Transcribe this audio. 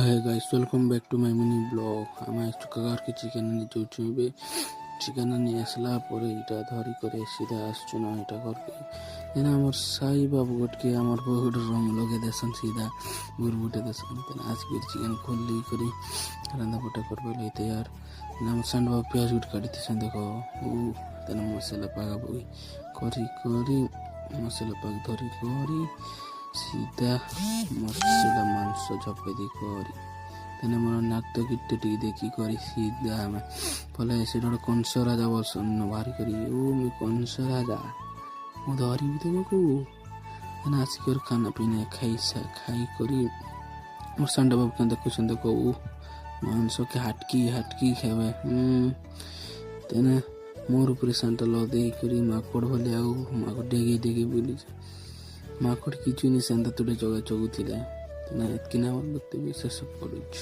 Hi guys, welcome back to my mini blog. आमे चुकागार के चिकेन आनी जाउछु बे चिकेन आनी आसला परे इटा धरी करे सीधा आसछु ना इटा करके एना हमर साई बाबू गट के हमर बहुत रंग लगे देसन सीधा गुरबुटे देसन तेना आज के चिकेन खोली करी रंदा बटा करबे ले तैयार नाम संड बाबू प्याज उठ काटी सन देखो ऊ तेना मसाला पागा बोई करी करी मसाला पाग धरी करी सीधा मसला मांस झपे दी करी तेने मोर नाक तो गिट्टे टी देखी करी सीधा में फले से कंस राजा बसन भारी करी ओ मैं कंस राजा मु धरी भी तुमको तेना आसिकर खाना पीना खाई करी मोर संडा बाबू के देखो सन देखो ओ मांस के हटकी खावे तेने मोर ऊपर संटा लो दे करी माकड़ भले आउ माकड़ डेगे बोली माकड़ किचु नि सेंता तुडे जगह चगुथिले तेना एतकिना देखते विशेष पड़ुछ।